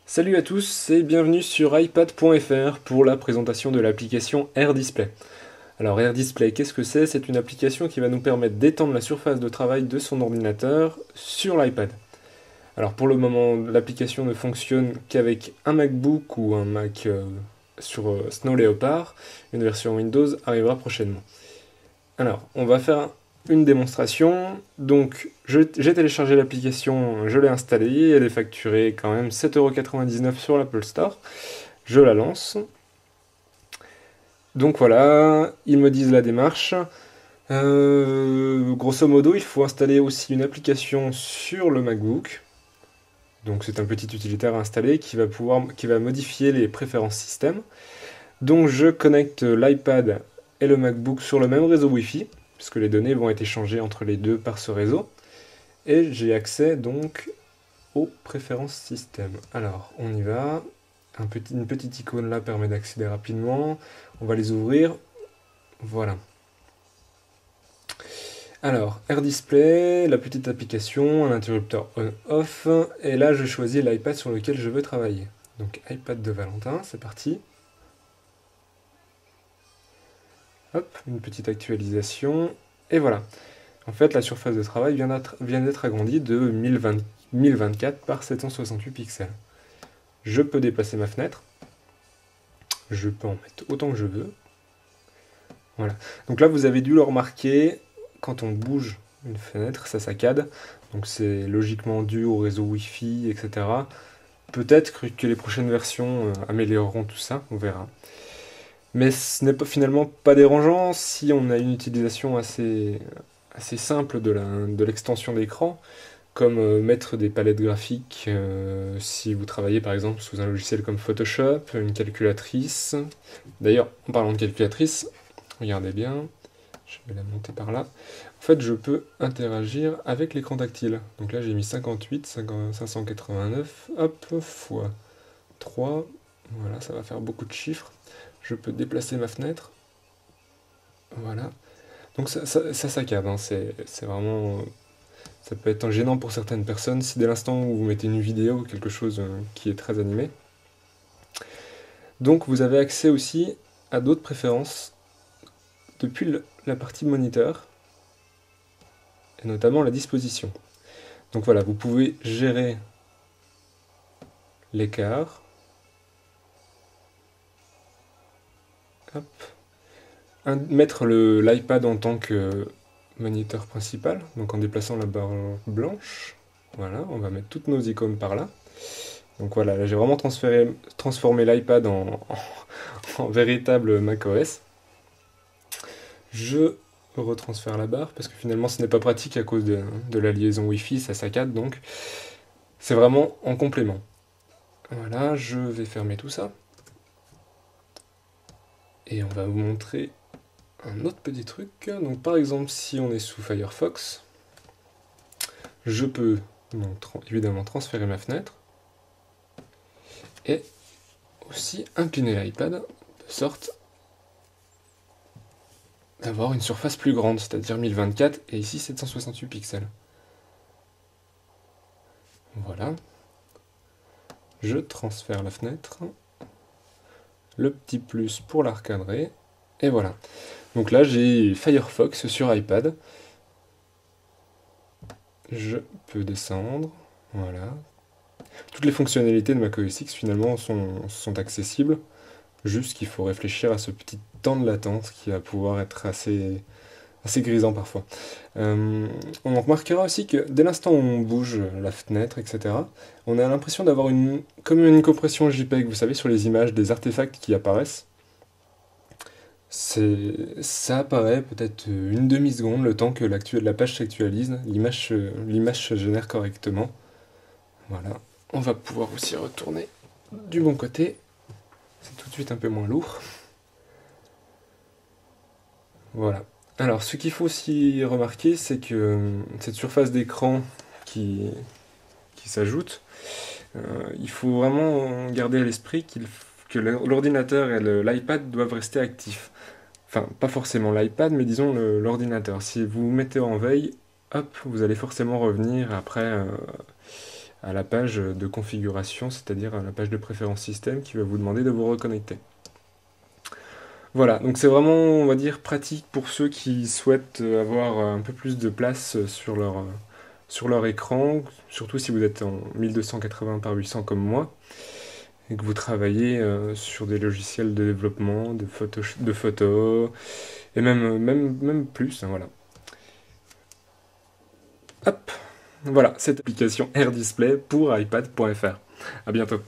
Salut à tous et bienvenue sur iPad.fr pour la présentation de l'application AirDisplay. Alors AirDisplay, qu'est-ce que c'est? C'est une application qui va nous permettre d'étendre la surface de travail de son ordinateur sur l'iPad. Alors pour le moment, l'application ne fonctionne qu'avec un MacBook ou un Mac sur Snow Leopard. Une version Windows arrivera prochainement. Alors, on va faire une démonstration. Donc, j'ai téléchargé l'application, je l'ai installée, elle est facturée quand même 7,99 € sur l'Apple Store. Je la lance. Donc voilà, ils me disent la démarche. Grosso modo, il faut installer aussi une application sur le MacBook. Donc c'est un petit utilitaire à installer qui va modifier les préférences système. Donc je connecte l'iPad et le MacBook sur le même réseau Wi-Fi, puisque les données vont être échangées entre les deux par ce réseau. Et j'ai accès donc aux préférences système. Alors on y va. Une petite icône là permet d'accéder rapidement. On va les ouvrir. Voilà. Alors, AirDisplay, la petite application, un interrupteur on-off, et là je choisis l'iPad sur lequel je veux travailler. Donc iPad de Valentin, c'est parti. Hop, une petite actualisation, et voilà. En fait, la surface de travail vient d'être agrandie de 1024 par 768 pixels. Je peux déplacer ma fenêtre, je peux en mettre autant que je veux. Voilà. Donc là, vous avez dû le remarquer, quand on bouge une fenêtre, ça saccade. Donc c'est logiquement dû au réseau Wi-Fi, etc. Peut-être que les prochaines versions amélioreront tout ça, on verra. Mais ce n'est finalement pas dérangeant si on a une utilisation assez simple de l'extension d'écran, comme mettre des palettes graphiques si vous travaillez par exemple sous un logiciel comme Photoshop, une calculatrice. D'ailleurs, en parlant de calculatrice, regardez bien, je vais la monter par là. En fait, je peux interagir avec l'écran tactile. Donc là, j'ai mis 58, 589, hop, fois 3. Voilà, ça va faire beaucoup de chiffres. Je peux déplacer ma fenêtre. Voilà. Donc ça saccade, hein. C'est vraiment... Ça peut être gênant pour certaines personnes si dès l'instant où vous mettez une vidéo ou quelque chose qui est très animé. Donc vous avez accès aussi à d'autres préférences depuis la partie moniteur, et notamment la disposition. Donc voilà, vous pouvez gérer l'écart. Hop. Mettre l'iPad en tant que moniteur principal, donc en déplaçant la barre blanche. Voilà, on va mettre toutes nos icônes par là. Donc voilà, là j'ai vraiment transformé l'iPad en véritable macOS. Je retransfère la barre parce que finalement ce n'est pas pratique à cause de la liaison Wi-Fi, ça saccade donc. C'est vraiment en complément. Voilà, je vais fermer tout ça. Et on va vous montrer un autre petit truc. Donc par exemple, si on est sous Firefox, je peux donc évidemment transférer ma fenêtre et aussi incliner l'iPad de sorte d'avoir une surface plus grande, c'est-à-dire 1024 et ici 768 pixels. Voilà. Je transfère la fenêtre, le petit plus pour la recadrer, et voilà. Donc là j'ai Firefox sur iPad. Je peux descendre, voilà. Toutes les fonctionnalités de macOS X finalement sont accessibles, juste qu'il faut réfléchir à ce petit temps de latence qui va pouvoir être assez grisant parfois. On remarquera aussi que dès l'instant où on bouge la fenêtre, etc., on a l'impression d'avoir comme une compression JPEG, vous savez, sur les images, des artefacts qui apparaissent. Ça apparaît peut-être une demi-seconde, le temps que la page s'actualise, l'image se génère correctement. Voilà. On va pouvoir aussi retourner du bon côté. C'est tout de suite un peu moins lourd. Voilà. Alors, ce qu'il faut aussi remarquer, c'est que cette surface d'écran qui s'ajoute, il faut vraiment garder à l'esprit que l'ordinateur et l'iPad doivent rester actifs. Enfin, pas forcément l'iPad, mais disons l'ordinateur. Si vous vous mettez en veille, hop, vous allez forcément revenir après à la page de configuration, c'est-à-dire à la page de préférence système qui va vous demander de vous reconnecter. Voilà, donc c'est vraiment, on va dire, pratique pour ceux qui souhaitent avoir un peu plus de place sur leur écran, surtout si vous êtes en 1280 par 800 comme moi, et que vous travaillez sur des logiciels de développement, de photos, et même plus, hein, voilà. Hop, voilà, cette application AirDisplay pour iPad.fr. À bientôt.